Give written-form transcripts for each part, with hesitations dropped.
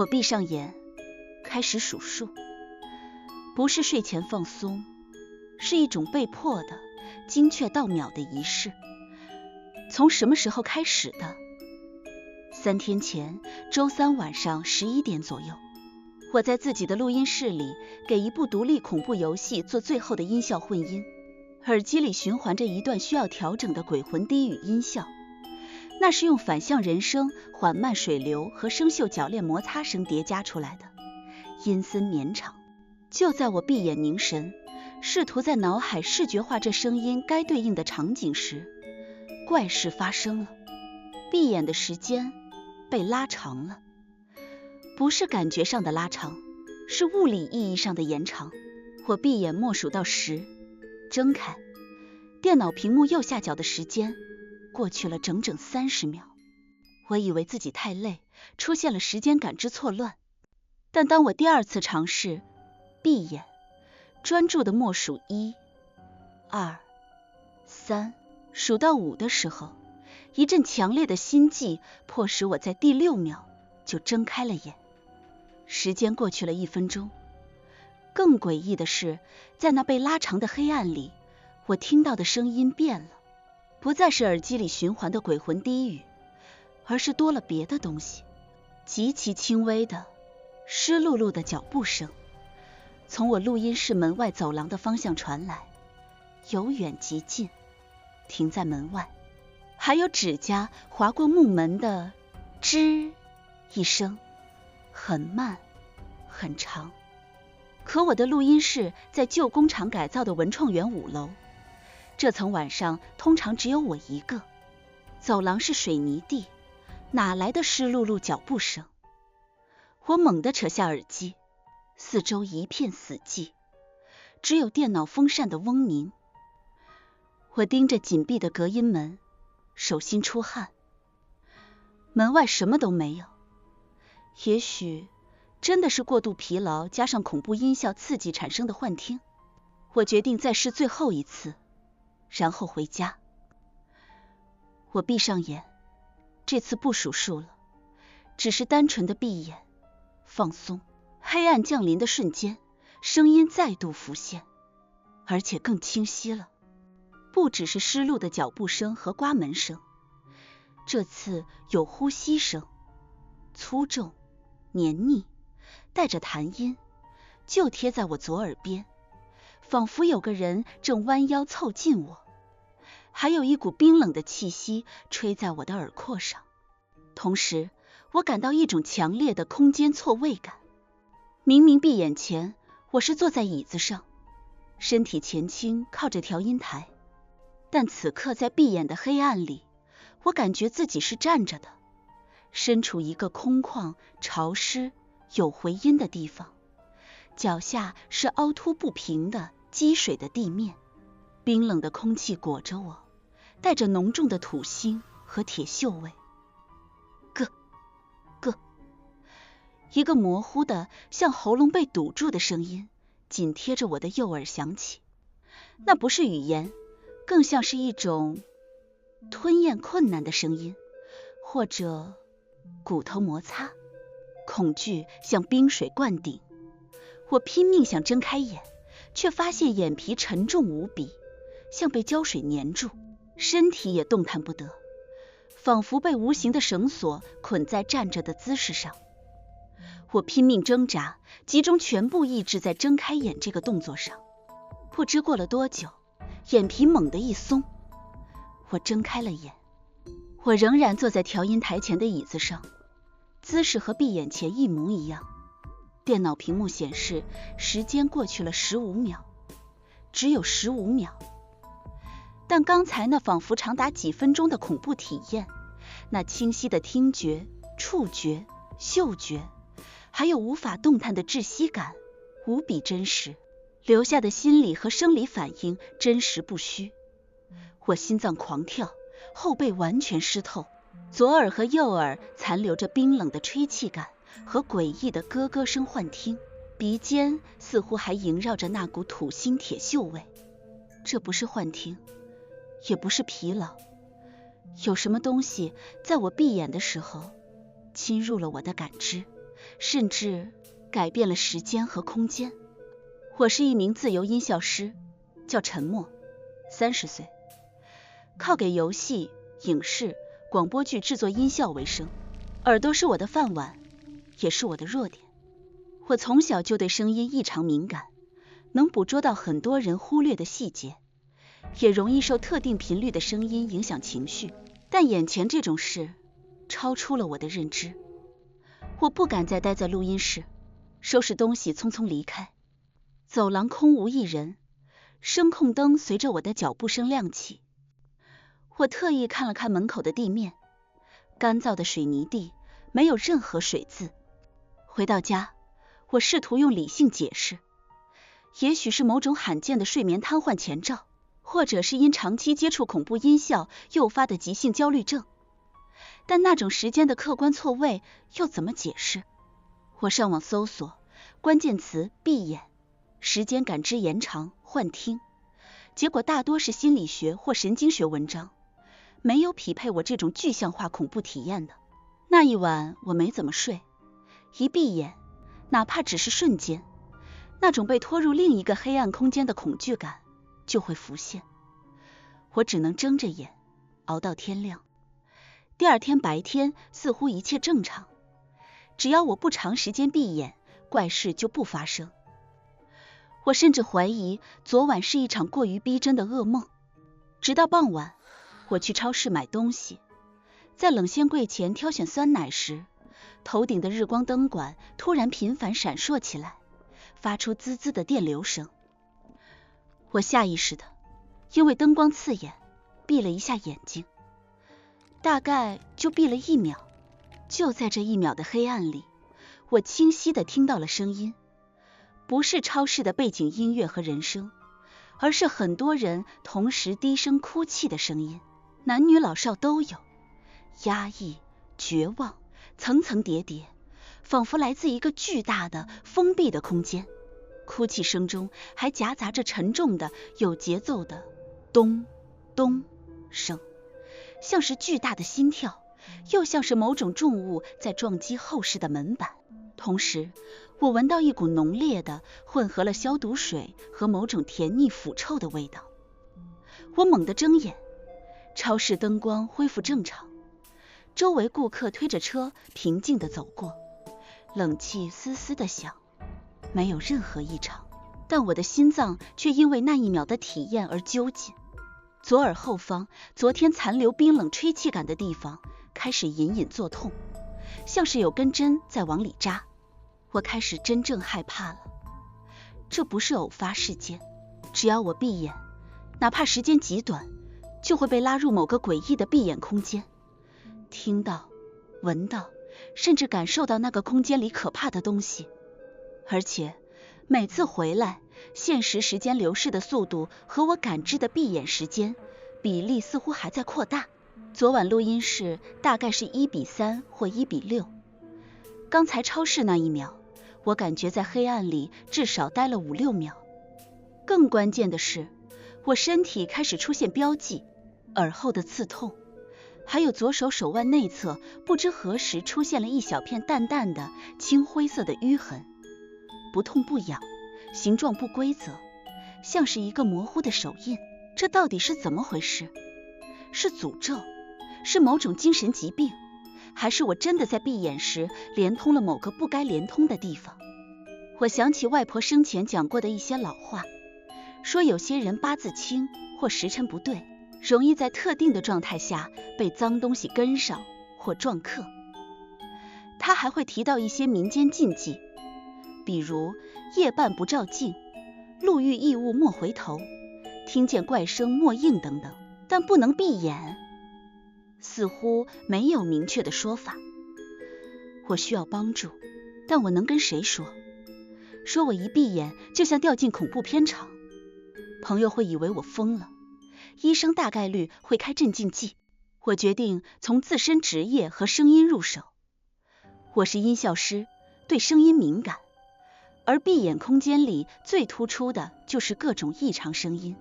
我闭上眼，开始数数。不是睡前放松，是一种被迫的、精确到秒的仪式。从什么时候开始的？3天前，周3晚上11点左右，我在自己的录音室里给一部独立恐怖游戏做最后的音效混音，耳机里循环着一段需要调整的鬼魂低语音效，那是用反向人声、缓慢水流和生锈铰链摩擦声叠加出来的，阴森绵长。就在我闭眼凝神，试图在脑海视觉化这声音该对应的场景时，怪事发生了。闭眼的时间被拉长了，不是感觉上的拉长，是物理意义上的延长。我闭眼默数到10，睁开，电脑屏幕右下角的时间过去了整整30秒。我以为自己太累，出现了时间感知错乱，但当我第2次尝试闭眼，专注的默数1、2、3，数到5的时候，一阵强烈的心悸迫使我在第6秒就睁开了眼。时间过去了1分钟。更诡异的是，在那被拉长的黑暗里，我听到的声音变了，不再是耳机里循环的鬼魂低语，而是多了别的东西，极其轻微的、湿漉漉的脚步声，从我录音室门外走廊的方向传来，由远及近，停在门外。还有指甲划过木门的吱一声，很慢很长。可我的录音室在旧工厂改造的文创园5楼，这层晚上通常只有我一个，走廊是水泥地，哪来的湿漉漉脚步声？我猛地扯下耳机，四周一片死寂，只有电脑风扇的嗡鸣。我盯着紧闭的隔音门，手心出汗。门外什么都没有，也许真的是过度疲劳加上恐怖音效刺激产生的幻听。我决定再试最后一次，然后回家。我闭上眼，这次不数数了，只是单纯的闭眼放松。黑暗降临的瞬间，声音再度浮现，而且更清晰了。不只是湿漉的脚步声和刮门声，这次有呼吸声，粗重、黏腻，带着痰音，就贴在我左耳边，仿佛有个人正弯腰凑近我。还有一股冰冷的气息吹在我的耳廓上，同时我感到一种强烈的空间错位感。明明闭眼前我是坐在椅子上，身体前倾靠着调音台，但此刻在闭眼的黑暗里，我感觉自己是站着的，身处一个空旷、潮湿、有回音的地方，脚下是凹凸不平的积水的地面，冰冷的空气裹着我，带着浓重的土腥和铁锈味。咯，一个模糊的像喉咙被堵住的声音紧贴着我的右耳响起，那不是语言，更像是一种吞咽困难的声音，或者骨头摩擦。恐惧像冰水灌顶，我拼命想睁开眼，却发现眼皮沉重无比，像被胶水粘住，身体也动弹不得，仿佛被无形的绳索捆在站着的姿势上。我拼命挣扎，集中全部意志在睁开眼这个动作上。不知过了多久，眼皮猛地一松，我睁开了眼。我仍然坐在调音台前的椅子上，姿势和闭眼前一模一样。电脑屏幕显示时间过去了15秒，只有15秒。但刚才那仿佛长达几分钟的恐怖体验，那清晰的听觉、触觉、嗅觉，还有无法动弹的窒息感，无比真实，留下的心理和生理反应真实不虚。我心脏狂跳，后背完全湿透，左耳和右耳残留着冰冷的吹气感和诡异的咯咯声幻听，鼻尖似乎还萦绕着那股土腥铁锈味。这不是幻听，也不是疲劳，有什么东西在我闭眼的时候侵入了我的感知，甚至改变了时间和空间。我是一名自由音效师，叫陈默，30岁，靠给游戏、影视、广播剧制作音效为生。耳朵是我的饭碗，也是我的弱点。我从小就对声音异常敏感，能捕捉到很多人忽略的细节，也容易受特定频率的声音影响情绪。但眼前这种事超出了我的认知，我不敢再待在录音室，收拾东西匆匆离开。走廊空无一人，声控灯随着我的脚步声亮起。我特意看了看门口的地面，干燥的水泥地，没有任何水渍。回到家，我试图用理性解释，也许是某种罕见的睡眠瘫痪前兆，或者是因长期接触恐怖音效诱发的急性焦虑症。但那种时间的客观错位又怎么解释？我上网搜索关键词闭眼、时间感知延长、幻听，结果大多是心理学或神经学文章，没有匹配我这种具象化恐怖体验的。那一晚我没怎么睡，一闭眼，哪怕只是瞬间，那种被拖入另一个黑暗空间的恐惧感就会浮现。我只能睁着眼熬到天亮。第二天白天似乎一切正常，只要我不长时间闭眼，怪事就不发生。我甚至怀疑昨晚是一场过于逼真的噩梦。直到傍晚，我去超市买东西，在冷鲜柜前挑选酸奶时，头顶的日光灯管突然频繁闪烁起来，发出滋滋的电流声。我下意识的因为灯光刺眼闭了一下眼睛，大概就闭了1秒。就在这1秒的黑暗里，我清晰的听到了声音，不是超市的背景音乐和人声，而是很多人同时低声哭泣的声音，男女老少都有，压抑、绝望，层层叠叠，仿佛来自一个巨大的封闭的空间。哭泣声中还夹杂着沉重的有节奏的咚咚声，像是巨大的心跳，又像是某种重物在撞击厚实的门板。同时我闻到一股浓烈的混合了消毒水和某种甜腻腐臭的味道。我猛地睁眼，超市灯光恢复正常，周围顾客推着车平静地走过，冷气嘶嘶地响，没有任何异常。但我的心脏却因为那1秒的体验而揪紧。左耳后方昨天残留冰冷吹气感的地方开始隐隐作痛，像是有根针在往里扎。我开始真正害怕了。这不是偶发事件，只要我闭眼，哪怕时间极短，就会被拉入某个诡异的闭眼空间，听到、闻到，甚至感受到那个空间里可怕的东西。而且每次回来，现实时间流逝的速度和我感知的闭眼时间比例似乎还在扩大。昨晚录音室大概是1:3或1:6，刚才超市那1秒，我感觉在黑暗里至少待了5-6秒。更关键的是，我身体开始出现标记，耳后的刺痛，还有左手手腕内侧不知何时出现了一小片淡淡的青灰色的淤痕，不痛不痒，形状不规则，像是一个模糊的手印。这到底是怎么回事？是诅咒？是某种精神疾病？还是我真的在闭眼时连通了某个不该连通的地方？我想起外婆生前讲过的一些老话，说有些人八字轻或时辰不对，容易在特定的状态下被脏东西跟上或撞克。他还会提到一些民间禁忌，比如夜半不照镜，路遇异物莫回头，听见怪声莫应等等，但不能闭眼，似乎没有明确的说法。我需要帮助，但我能跟谁说？说我一闭眼就像掉进恐怖片场，朋友会以为我疯了，医生大概率会开镇静剂。我决定从自身职业和声音入手。我是音效师，对声音敏感，而闭眼空间里最突出的就是各种异常声音。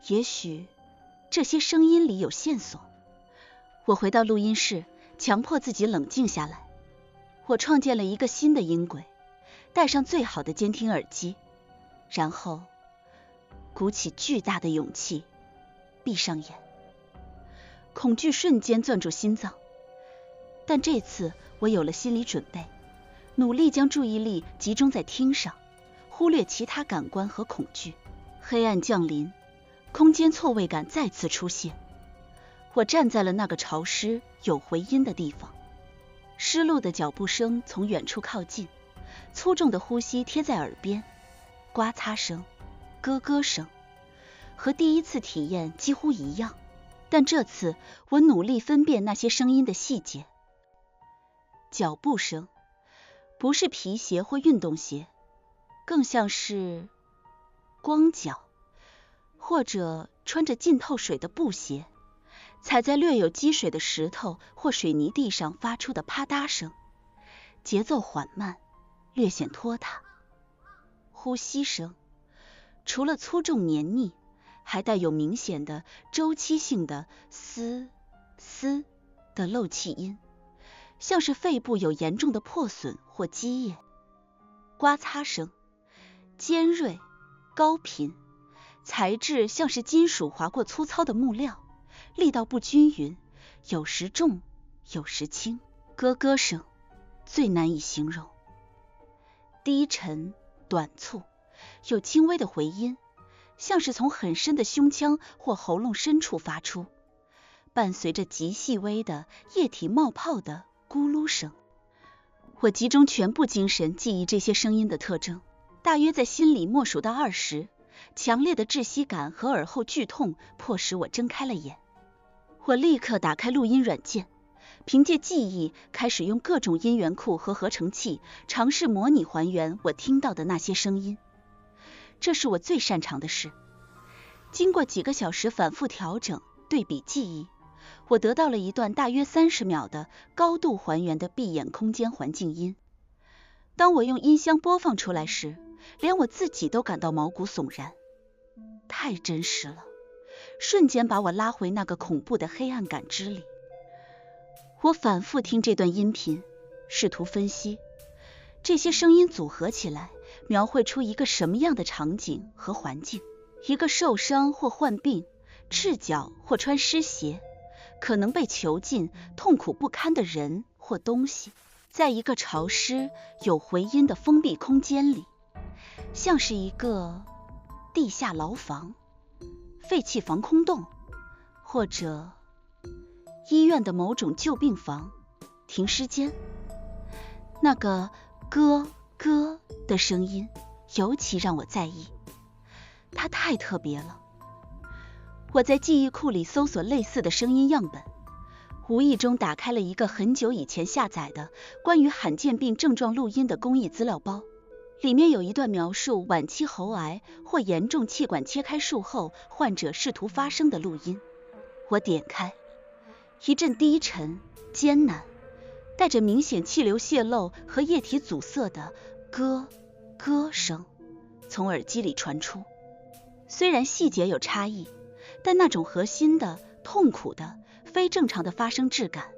也许这些声音里有线索。我回到录音室，强迫自己冷静下来。我创建了一个新的音轨，戴上最好的监听耳机，然后鼓起巨大的勇气，闭上眼。恐惧瞬间攥住心脏，但这次我有了心理准备，努力将注意力集中在听上，忽略其他感官和恐惧。黑暗降临，空间错位感再次出现。我站在了那个潮湿有回音的地方，湿漉的脚步声从远处靠近，粗重的呼吸贴在耳边，刮擦声、咯咯声，和第一次体验几乎一样。但这次我努力分辨那些声音的细节。脚步声不是皮鞋或运动鞋，更像是光脚，或者穿着浸透水的布鞋，踩在略有积水的石头或水泥地上发出的啪嗒声，节奏缓慢，略显拖沓。呼吸声除了粗重黏腻，还带有明显的周期性的嘶嘶的漏气音，像是肺部有严重的破损或积液。刮擦声尖锐高频，材质像是金属划过粗糙的木料，力道不均匀，有时重有时轻。咯咯声最难以形容，低沉短促，有轻微的回音，像是从很深的胸腔或喉咙深处发出，伴随着极细微的液体冒泡的咕噜声。我集中全部精神记忆这些声音的特征，大约在心里默数到20，强烈的窒息感和耳后剧痛迫使我睁开了眼。我立刻打开录音软件，凭借记忆开始用各种音源库和合成器尝试模拟还原我听到的那些声音。这是我最擅长的事。经过几个小时反复调整、对比记忆，我得到了一段大约30秒的高度还原的闭眼空间环境音。当我用音箱播放出来时，连我自己都感到毛骨悚然，太真实了，瞬间把我拉回那个恐怖的黑暗感知里。我反复听这段音频，试图分析这些声音组合起来描绘出一个什么样的场景和环境。一个受伤或患病、赤脚或穿湿鞋，可能被囚禁、痛苦不堪的人或东西，在一个潮湿有回音的封闭空间里，像是一个地下牢房、废弃防空洞，或者医院的某种旧病房、停尸间。那个咯咯的声音尤其让我在意，它太特别了。我在记忆库里搜索类似的声音样本，无意中打开了一个很久以前下载的关于罕见病症状录音的公益资料包，里面有一段描述晚期喉癌或严重气管切开术后患者试图发声的录音。我点开，一阵低沉、艰难，带着明显气流泄漏和液体阻塞的咯咯声从耳机里传出。虽然细节有差异，但那种核心的、痛苦的、非正常的发声质感，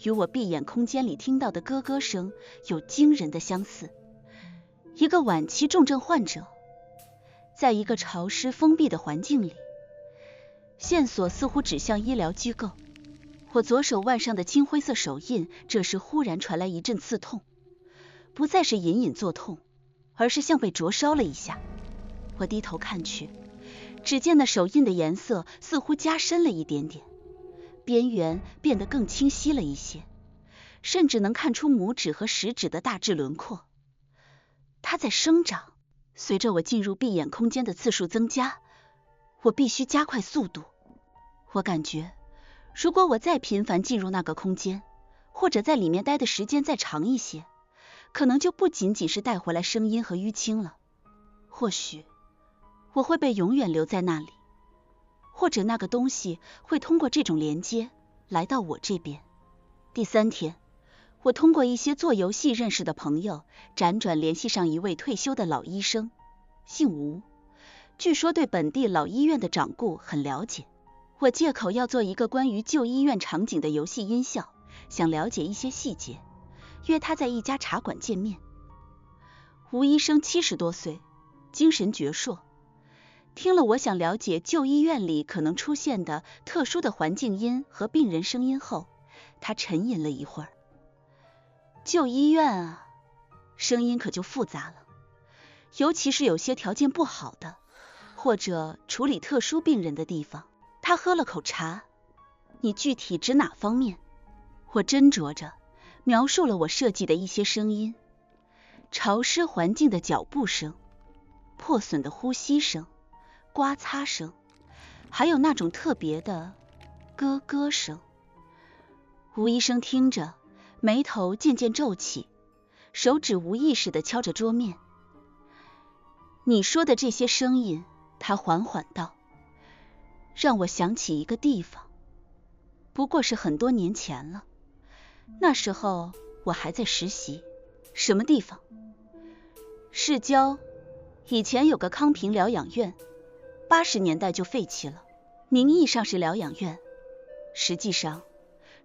与我闭眼空间里听到的咯咯声有惊人的相似。一个晚期重症患者，在一个潮湿封闭的环境里，线索似乎指向医疗机构。我左手腕上的青灰色手印这时忽然传来一阵刺痛，不再是隐隐作痛，而是像被灼烧了一下。我低头看去，只见那手印的颜色似乎加深了一点点，边缘变得更清晰了一些，甚至能看出拇指和食指的大致轮廓。它在生长，随着我进入闭眼空间的次数增加，我必须加快速度。我感觉，如果我再频繁进入那个空间，或者在里面待的时间再长一些，可能就不仅仅是带回来声音和淤青了。或许我会被永远留在那里，或者那个东西会通过这种连接来到我这边。第3天，我通过一些做游戏认识的朋友，辗转联系上一位退休的老医生，姓吴，据说对本地老医院的掌故很了解。我借口要做一个关于旧医院场景的游戏音效，想了解一些细节，约他在一家茶馆见面。吴医生70多岁，精神矍铄。听了我想了解旧医院里可能出现的特殊的环境音和病人声音后，他沉吟了一会儿。旧医院啊，声音可就复杂了，尤其是有些条件不好的，或者处理特殊病人的地方。他喝了口茶，你具体指哪方面？我斟酌着描述了我设计的一些声音：潮湿环境的脚步声，破损的呼吸声，刮擦声，还有那种特别的咯咯声。吴医生听着，眉头渐渐皱起，手指无意识地敲着桌面。你说的这些声音，他缓缓道，让我想起一个地方，不过是很多年前了。那时候我还在实习。什么地方？市郊，以前有个康平疗养院，80年代就废弃了，名义上是疗养院，实际上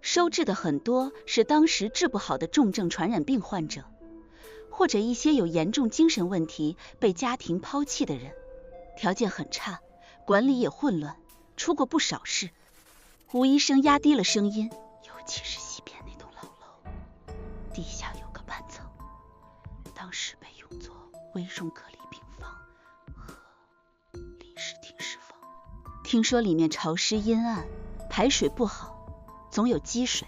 收治的很多是当时治不好的重症传染病患者，或者一些有严重精神问题被家庭抛弃的人，条件很差，管理也混乱，出过不少事。吴医生压低了声音，尤其是西边那栋老楼，地下有个半层，当时被用作危重隔离病房和临时停尸房。听说里面潮湿阴暗，排水不好，总有积水，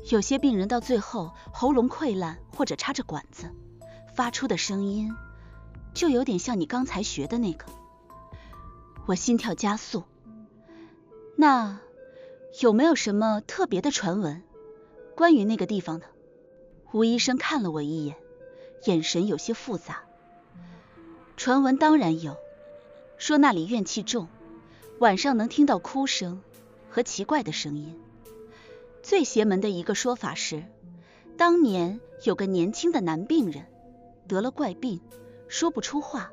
有些病人到最后喉咙溃烂或者插着管子，发出的声音就有点像你刚才学的那个。我心跳加速。那有没有什么特别的传闻关于那个地方的？吴医生看了我一眼，眼神有些复杂。传闻当然有，说那里怨气重，晚上能听到哭声和奇怪的声音。最邪门的一个说法是，当年有个年轻的男病人得了怪病，说不出话，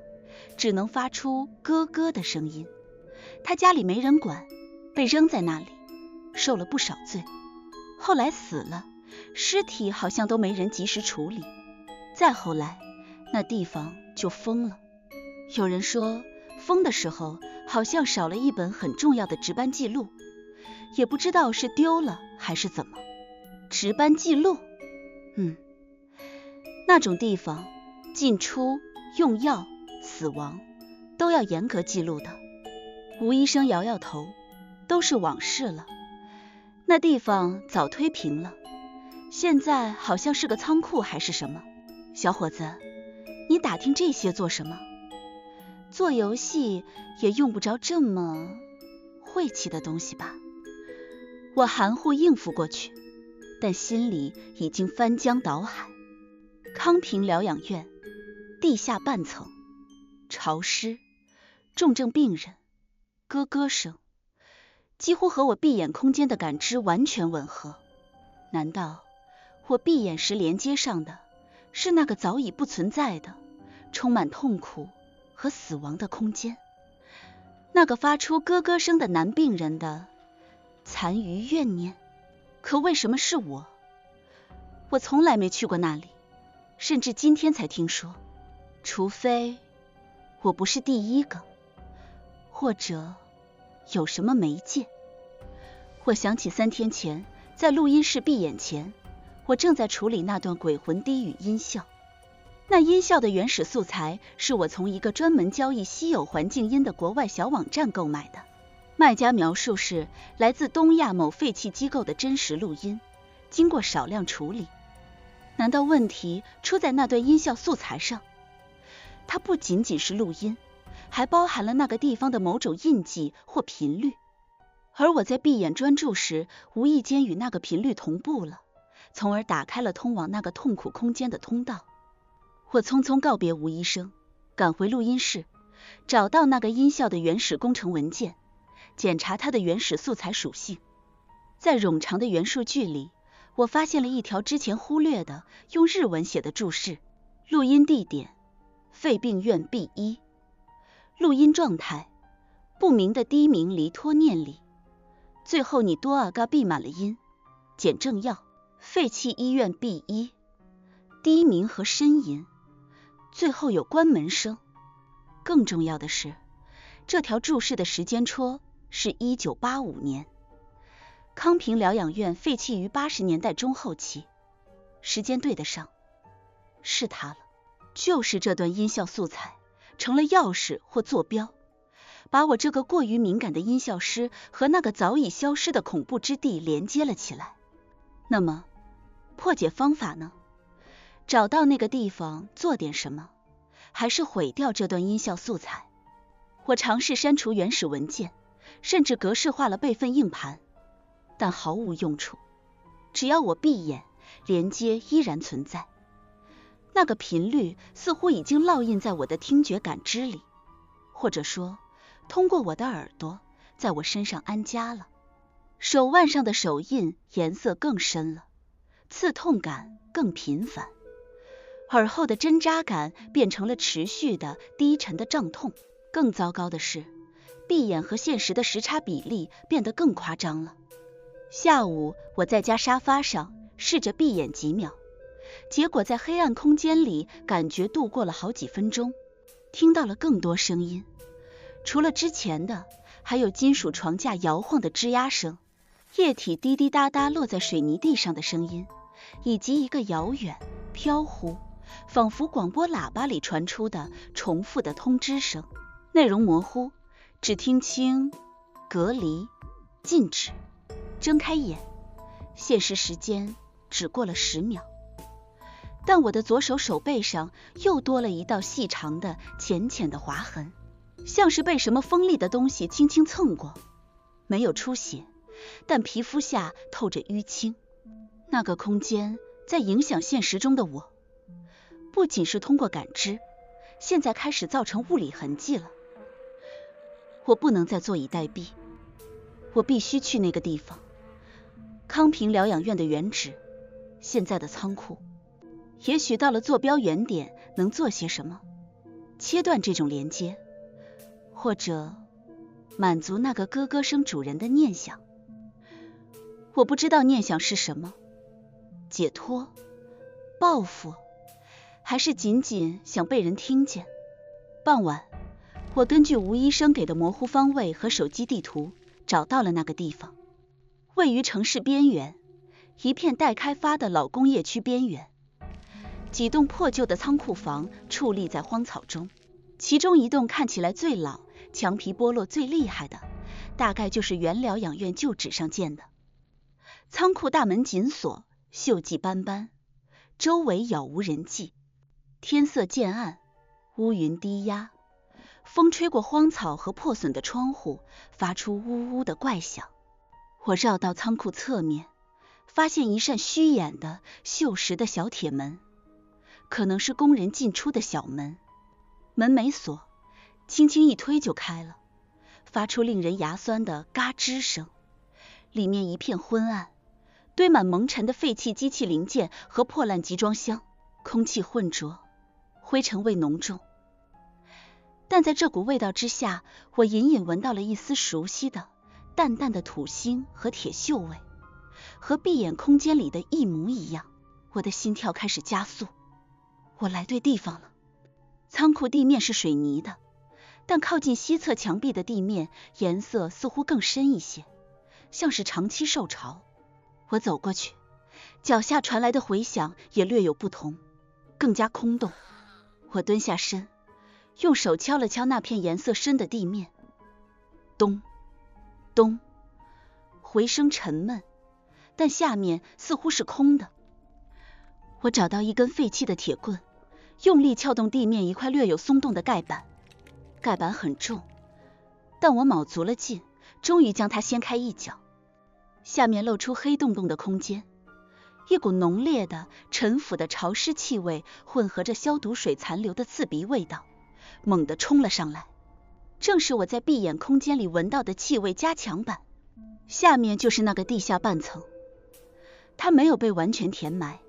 只能发出咯咯的声音。他家里没人管，被扔在那里，受了不少罪。后来死了，尸体好像都没人及时处理。再后来，那地方就封了。有人说，封的时候好像少了一本很重要的值班记录，也不知道是丢了还是怎么。值班记录？那种地方进出、用药、死亡都要严格记录的。吴医生摇摇头，都是往事了。那地方早推平了，现在好像是个仓库还是什么。小伙子，你打听这些做什么？做游戏也用不着这么晦气的东西吧？我含糊应付过去，但心里已经翻江倒海。康平疗养院，地下半层，潮湿，重症病人，咯咯声，几乎和我闭眼空间的感知完全吻合。难道我闭眼时连接上的是那个早已不存在的充满痛苦和死亡的空间？那个发出咯咯声的男病人的残余怨念？可为什么是我？我从来没去过那里，甚至今天才听说，除非我不是第一个，或者有什么媒介。我想起3天前在录音室闭眼前，我正在处理那段鬼魂低语音效。那音效的原始素材是我从一个专门交易稀有环境音的国外小网站购买的，卖家描述是来自东亚某废弃机构的真实录音，经过少量处理。难道问题出在那段音效素材上？它不仅仅是录音，还包含了那个地方的某种印记或频率，而我在闭眼专注时，无意间与那个频率同步了，从而打开了通往那个痛苦空间的通道。我匆匆告别吴医生，赶回录音室，找到那个音效的原始工程文件，检查它的原始素材属性。在冗长的元数据里，我发现了一条之前忽略的用日文写的注释：录音地点肺病院 B1， 录音状态不明的低鸣离托念里，最后你多尔嘎闭满了音，减症药废弃医院 B1，低鸣和呻吟，最后有关门声。更重要的是，这条注释的时间戳是1985年，康平疗养院废弃于80年代中后期，时间对得上，是它了，就是这段音效素材成了钥匙或坐标，把我这个过于敏感的音效师和那个早已消失的恐怖之地连接了起来。那么破解方法呢？找到那个地方做点什么，还是毁掉这段音效素材？我尝试删除原始文件，甚至格式化了备份硬盘，但毫无用处。只要我闭眼，连接依然存在。那个频率似乎已经烙印在我的听觉感知里，或者说通过我的耳朵在我身上安家了。手腕上的手印颜色更深了，刺痛感更频繁，耳后的针扎感变成了持续的低沉的胀痛。更糟糕的是，闭眼和现实的时差比例变得更夸张了。下午我在家沙发上试着闭眼几秒，结果在黑暗空间里感觉度过了好几分钟，听到了更多声音，除了之前的，还有金属床架摇晃的吱呀声，液体滴滴答答落在水泥地上的声音，以及一个遥远飘忽仿佛广播喇叭里传出的重复的通知声，内容模糊，只听清隔离、禁止。睁开眼，现实时间只过了10秒，但我的左手手背上又多了一道细长的浅浅的划痕，像是被什么锋利的东西轻轻蹭过，没有出血，但皮肤下透着淤青。那个空间在影响现实中的我，不仅是通过感知，现在开始造成物理痕迹了。我不能再坐以待毙，我必须去那个地方，康平疗养院的原址，现在的仓库。也许到了坐标原点能做些什么，切断这种连接，或者满足那个咯咯声主人的念想。我不知道念想是什么，解脱、报复，还是仅仅想被人听见。傍晚，我根据吴医生给的模糊方位和手机地图找到了那个地方，位于城市边缘，一片待开发的老工业区边缘。几栋破旧的仓库房矗立在荒草中，其中一栋看起来最老，墙皮剥落最厉害的，大概就是原疗养院旧址上建的。仓库大门紧锁，锈迹斑斑，周围杳无人迹。天色渐暗，乌云低压，风吹过荒草和破损的窗户，发出呜呜的怪响。我绕到仓库侧面，发现一扇虚掩的锈蚀的小铁门，可能是工人进出的小门。门没锁，轻轻一推就开了，发出令人牙酸的嘎吱声。里面一片昏暗，堆满蒙尘的废弃机器零件和破烂集装箱，空气浑浊，灰尘味浓重。但在这股味道之下，我隐隐闻到了一丝熟悉的淡淡的土腥和铁锈味，和闭眼空间里的一模一样。我的心跳开始加速，我来对地方了。仓库地面是水泥的，但靠近西侧墙壁的地面颜色似乎更深一些，像是长期受潮。我走过去，脚下传来的回响也略有不同，更加空洞。我蹲下身，用手敲了敲那片颜色深的地面，咚咚，回声沉闷，但下面似乎是空的。我找到一根废弃的铁棍，用力撬动地面一块略有松动的盖板。盖板很重，但我卯足了劲，终于将它掀开一角。下面露出黑洞洞的空间，一股浓烈的陈腐的潮湿气味混合着消毒水残留的刺鼻味道猛地冲了上来，正是我在闭眼空间里闻到的气味加强版。下面就是那个地下半层，它没有被完全填埋，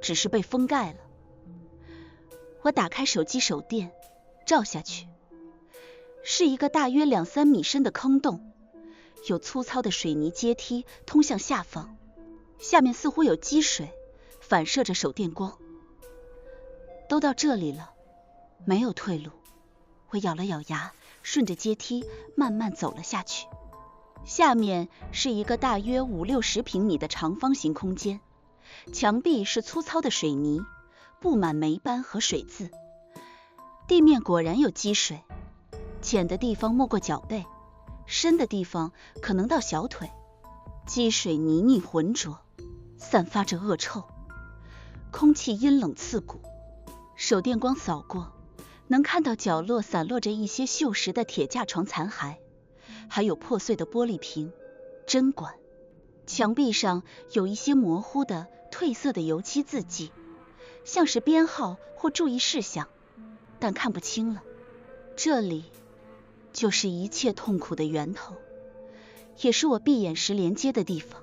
只是被封盖了。我打开手机手电，照下去，是一个大约2-3米深的坑洞，有粗糙的水泥阶梯通向下方，下面似乎有积水，反射着手电光。都到这里了，没有退路。我咬了咬牙，顺着阶梯慢慢走了下去。下面是一个大约50-60平米的长方形空间，墙壁是粗糙的水泥，布满霉斑和水渍。地面果然有积水，浅的地方没过脚背，深的地方可能到小腿。积水泥泞浑浊，散发着恶臭，空气阴冷刺骨。手电光扫过，能看到角落散落着一些锈蚀的铁架床残骸，还有破碎的玻璃瓶、针管。墙壁上有一些模糊的褪色的油漆字迹，像是编号或注意事项，但看不清了。这里就是一切痛苦的源头，也是我闭眼时连接的地方。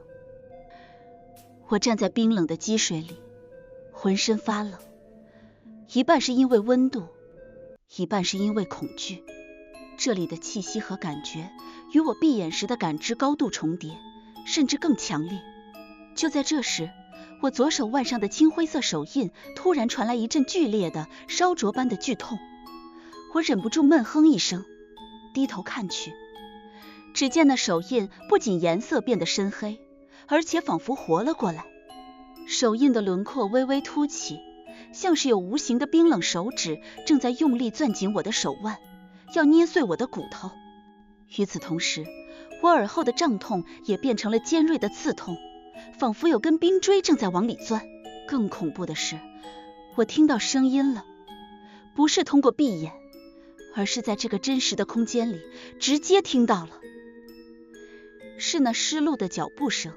我站在冰冷的积水里，浑身发冷，一半是因为温度，一半是因为恐惧。这里的气息和感觉与我闭眼时的感知高度重叠，甚至更强烈。就在这时，我左手腕上的青灰色手印突然传来一阵剧烈的烧灼般的剧痛，我忍不住闷哼一声，低头看去，只见那手印不仅颜色变得深黑，而且仿佛活了过来。手印的轮廓微微凸起，像是有无形的冰冷手指正在用力攥紧我的手腕，要捏碎我的骨头。与此同时，我耳后的胀痛也变成了尖锐的刺痛，仿佛有根冰锥正在往里钻。更恐怖的是，我听到声音了，不是通过闭眼，而是在这个真实的空间里直接听到了。是那湿漉的脚步声，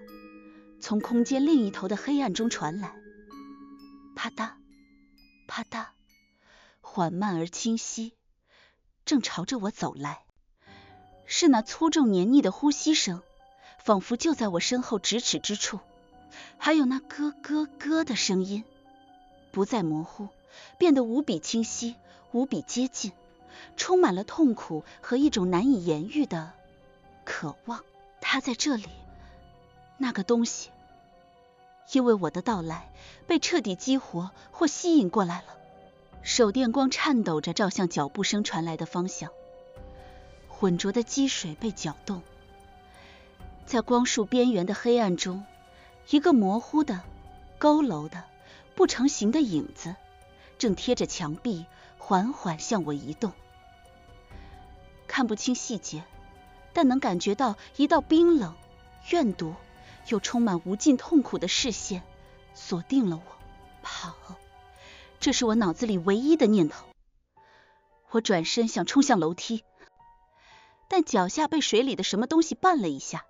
从空间另一头的黑暗中传来，啪嗒啪嗒，缓慢而清晰，正朝着我走来。是那粗重黏腻的呼吸声，仿佛就在我身后咫尺之处。还有那咯咯咯的声音，不再模糊，变得无比清晰，无比接近，充满了痛苦和一种难以言喻的渴望。它在这里，那个东西因为我的到来被彻底激活或吸引过来了。手电光颤抖着照向脚步声传来的方向，浑浊的积水被搅动，在光束边缘的黑暗中，一个模糊的、佝偻的、不成形的影子正贴着墙壁缓缓向我移动。看不清细节，但能感觉到一道冰冷、怨毒又充满无尽痛苦的视线锁定了我。跑，这是我脑子里唯一的念头。我转身想冲向楼梯，但脚下被水里的什么东西绊了一下，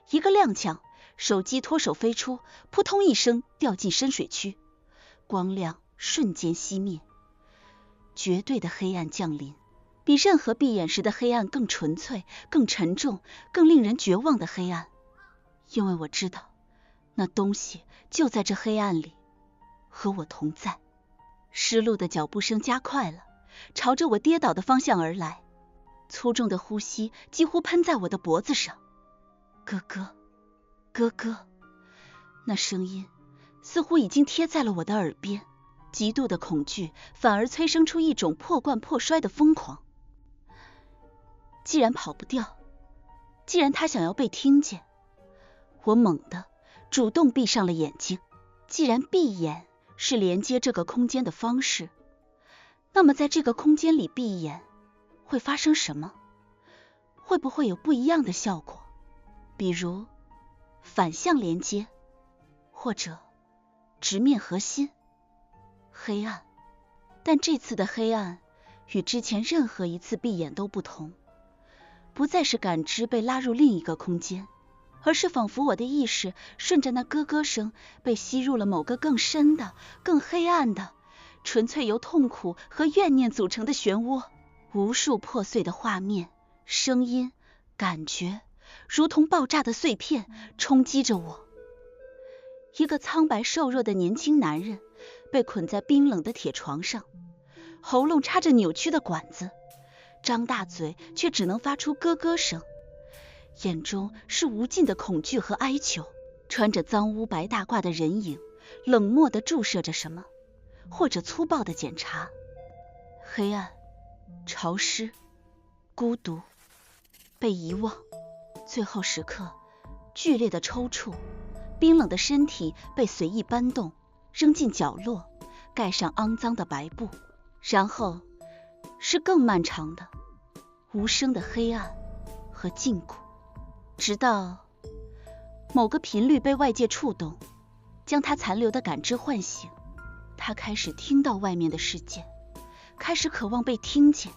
一个踉跄，手机脱手飞出，扑通一声掉进深水区，光亮瞬间熄灭，绝对的黑暗降临，比任何闭眼时的黑暗更纯粹、更沉重、更令人绝望的黑暗。因为我知道，那东西就在这黑暗里，和我同在。湿漉的脚步声加快了，朝着我跌倒的方向而来，粗重的呼吸几乎喷在我的脖子上。咯咯咯咯，那声音似乎已经贴在了我的耳边。极度的恐惧反而催生出一种破罐破摔的疯狂。既然跑不掉，既然他想要被听见，我猛地主动闭上了眼睛。既然闭眼是连接这个空间的方式，那么在这个空间里闭眼会发生什么？会不会有不一样的效果？比如反向连接，或者直面核心。黑暗，但这次的黑暗与之前任何一次闭眼都不同，不再是感知被拉入另一个空间，而是仿佛我的意识顺着那咯咯声被吸入了某个更深的、更黑暗的、纯粹由痛苦和怨念组成的漩涡。无数破碎的画面、声音、感觉，如同爆炸的碎片冲击着我。一个苍白瘦弱的年轻男人被捆在冰冷的铁床上，喉咙插着扭曲的管子，张大嘴却只能发出咯咯声，眼中是无尽的恐惧和哀求。穿着脏污白大褂的人影冷漠地注视着什么，或者粗暴的检查。黑暗、潮湿、孤独、被遗忘，最后时刻，剧烈的抽搐，冰冷的身体被随意搬动，扔进角落，盖上肮脏的白布，然后是更漫长的、无声的黑暗和禁锢，直到某个频率被外界触动，将他残留的感知唤醒，他开始听到外面的世界，开始渴望被听见，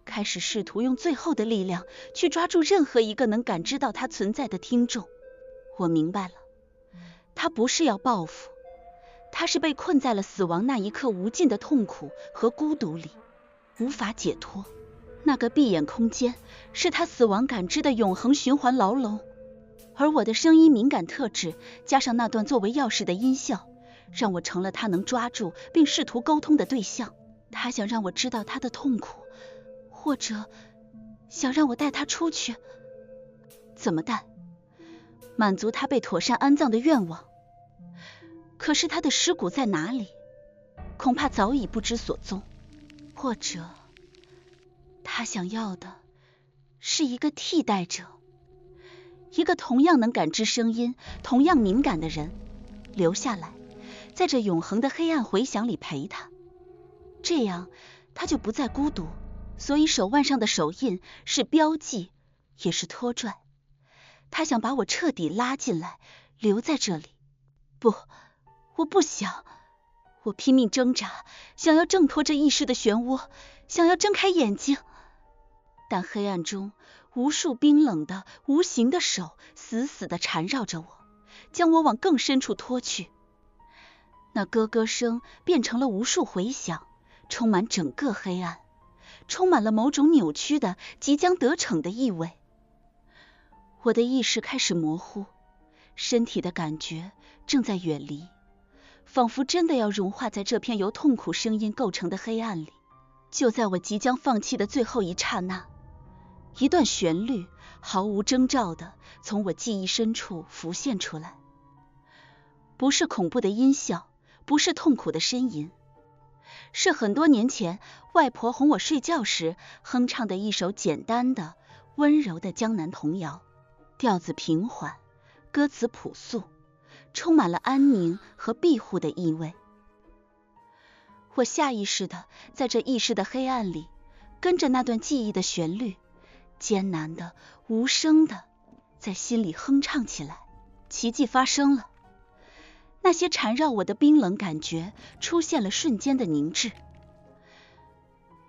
开始试图用最后的力量去抓住任何一个能感知到他存在的听众。我明白了，他不是要报复，他是被困在了死亡那一刻无尽的痛苦和孤独里，无法解脱。那个闭眼空间是他死亡感知的永恒循环牢笼，而我的声音敏感特质加上那段作为钥匙的音效，让我成了他能抓住并试图沟通的对象。他想让我知道他的痛苦，或者想让我带他出去。怎么带？满足他被妥善安葬的愿望。可是他的尸骨在哪里？恐怕早已不知所踪。或者他想要的是一个替代者，一个同样能感知声音、同样敏感的人，留下来，在这永恒的黑暗回响里陪他。这样他就不再孤独。所以手腕上的手印是标记，也是拖拽。他想把我彻底拉进来，留在这里。不，我不想。我拼命挣扎，想要挣脱这意识的漩涡，想要睁开眼睛。但黑暗中无数冰冷的无形的手死死地缠绕着我，将我往更深处拖去。那咯咯声变成了无数回响，充满整个黑暗，充满了某种扭曲的即将得逞的意味。我的意识开始模糊，身体的感觉正在远离，仿佛真的要融化在这片由痛苦声音构成的黑暗里。就在我即将放弃的最后一刹那，一段旋律毫无征兆地从我记忆深处浮现出来。不是恐怖的音效，不是痛苦的呻吟，是很多年前外婆哄我睡觉时哼唱的一首简单的、温柔的江南童谣，调子平缓，歌词朴素，充满了安宁和庇护的意味。我下意识地在这意识的黑暗里，跟着那段记忆的旋律，艰难的、无声的在心里哼唱起来。奇迹发生了，那些缠绕我的冰冷感觉出现了瞬间的凝滞。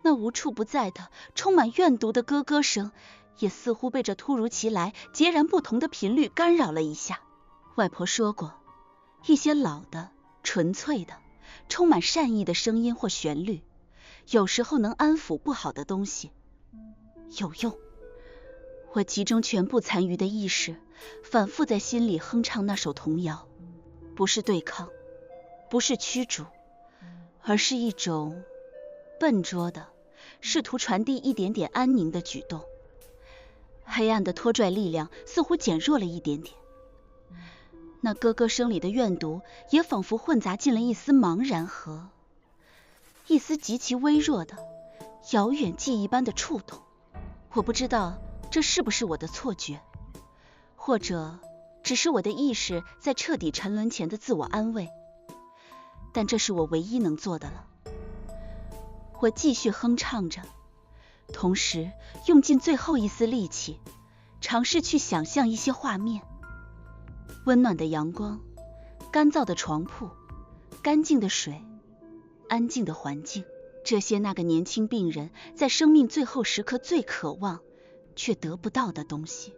那无处不在的充满怨毒的咯咯声也似乎被这突如其来截然不同的频率干扰了一下。外婆说过，一些老的、纯粹的、充满善意的声音或旋律，有时候能安抚不好的东西，有用。我集中全部残余的意识，反复在心里哼唱那首童谣，不是对抗，不是驱逐，而是一种笨拙的试图传递一点点安宁的举动。黑暗的拖拽力量似乎减弱了一点点，那咯咯声里的怨毒也仿佛混杂进了一丝茫然和一丝极其微弱的遥远记忆般的触动。我不知道这是不是我的错觉，或者只是我的意识在彻底沉沦前的自我安慰，但这是我唯一能做的了。我继续哼唱着，同时用尽最后一丝力气，尝试去想象一些画面。温暖的阳光，干燥的床铺，干净的水，安静的环境，这些那个年轻病人在生命最后时刻最渴望却得不到的东西。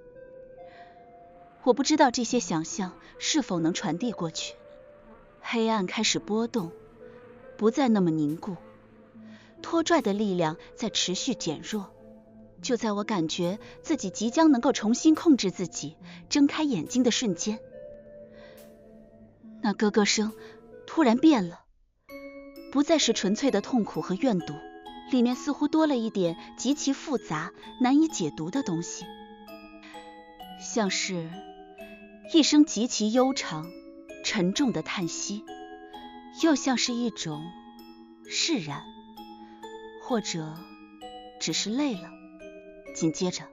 我不知道这些想象是否能传递过去。黑暗开始波动，不再那么凝固，拖拽的力量在持续减弱。就在我感觉自己即将能够重新控制自己，睁开眼睛的瞬间，那咯咯声突然变了，不再是纯粹的痛苦和怨毒，里面似乎多了一点极其复杂、难以解读的东西，像是一声极其悠长、沉重的叹息，又像是一种释然，或者只是累了。紧接着，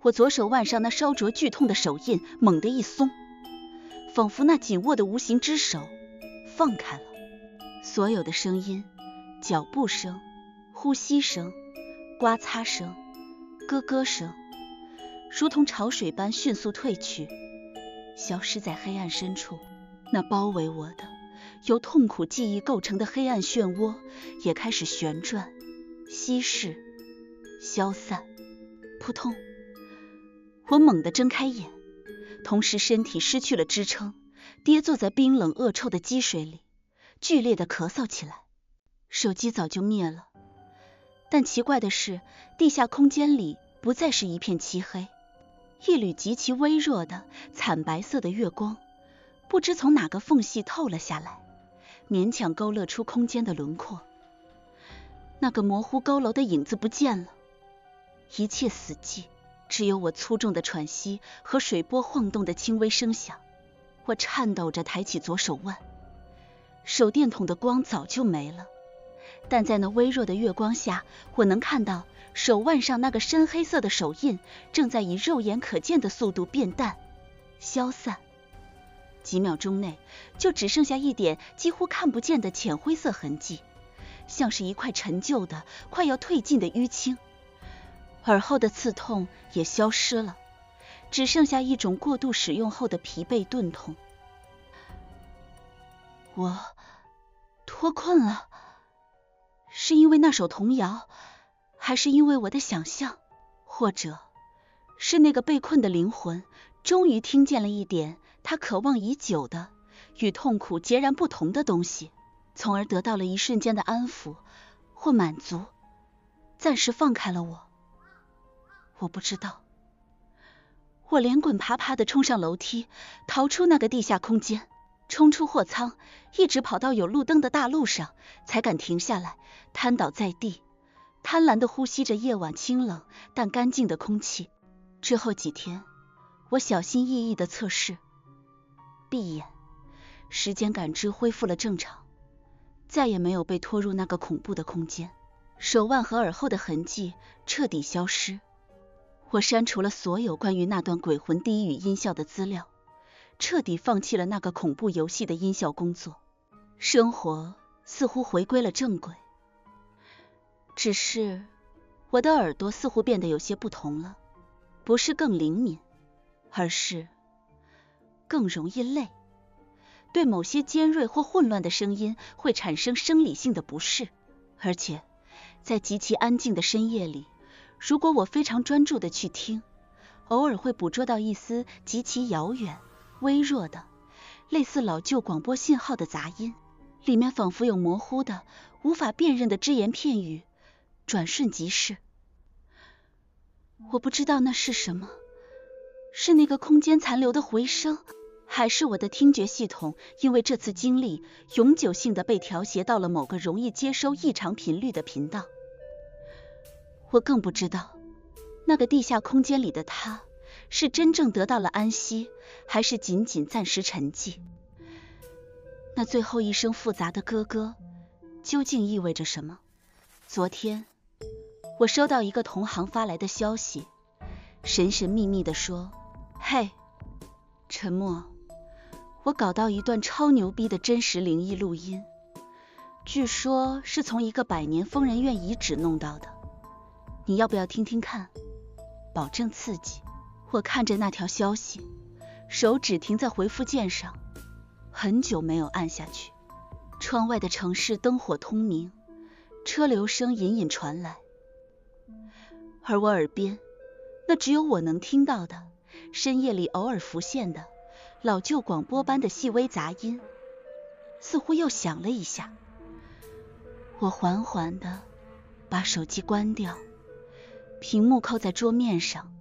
我左手腕上那烧灼剧痛的手印猛地一松，仿佛那紧握的无形之手放开了。所有的声音，脚步声、呼吸声、刮擦声、咯咯声，如同潮水般迅速退去，消失在黑暗深处。那包围我的由痛苦记忆构成的黑暗漩涡也开始旋转、稀释、消散。扑通，我猛地睁开眼，同时身体失去了支撑，跌坐在冰冷恶臭的积水里，剧烈地咳嗽起来。手机早就灭了，但奇怪的是，地下空间里不再是一片漆黑，一缕极其微弱的惨白色的月光不知从哪个缝隙透了下来，勉强勾勒出空间的轮廓。那个模糊佝偻的影子不见了，一切死寂，只有我粗重的喘息和水波晃动的轻微声响。我颤抖着抬起左手腕，手电筒的光早就没了，但在那微弱的月光下，我能看到手腕上那个深黑色的手印正在以肉眼可见的速度变淡、消散。几秒钟内，就只剩下一点几乎看不见的浅灰色痕迹，像是一块陈旧的、快要褪尽的淤青。耳后的刺痛也消失了，只剩下一种过度使用后的疲惫钝痛。我脱困了，是因为那首童谣，还是因为我的想象，或者是那个被困的灵魂终于听见了一点他渴望已久的与痛苦截然不同的东西，从而得到了一瞬间的安抚或满足，暂时放开了我。我不知道。我连滚爬爬地冲上楼梯，逃出那个地下空间，冲出货仓，一直跑到有路灯的大路上，才敢停下来，瘫倒在地，贪婪地呼吸着夜晚清冷但干净的空气。之后几天，我小心翼翼地测试，闭眼，时间感知恢复了正常，再也没有被拖入那个恐怖的空间。手腕和耳后的痕迹彻底消失。我删除了所有关于那段鬼魂低语音效的资料，彻底放弃了那个恐怖游戏的音效工作。生活似乎回归了正轨，只是我的耳朵似乎变得有些不同了，不是更灵敏，而是更容易累，对某些尖锐或混乱的声音会产生生理性的不适。而且在极其安静的深夜里，如果我非常专注地去听，偶尔会捕捉到一丝极其遥远、微弱的、类似老旧广播信号的杂音，里面仿佛有模糊的、无法辨认的只言片语，转瞬即逝。我不知道那是什么，是那个空间残留的回声，还是我的听觉系统因为这次经历永久性的被调谐到了某个容易接收异常频率的频道。我更不知道，那个地下空间里的他是真正得到了安息，还是仅仅暂时沉寂。那最后一声复杂的咯咯究竟意味着什么？昨天我收到一个同行发来的消息，神神秘秘地说：嘿，沉默，我搞到一段超牛逼的真实灵异录音，据说是从一个百年疯人院遗址弄到的，你要不要听听看？保证刺激。我看着那条消息，手指停在回复键上，很久没有按下去。窗外的城市灯火通明，车流声隐隐传来，而我耳边那只有我能听到的深夜里偶尔浮现的老旧广播般的细微杂音，似乎又响了一下。我缓缓地把手机关掉，屏幕靠在桌面上，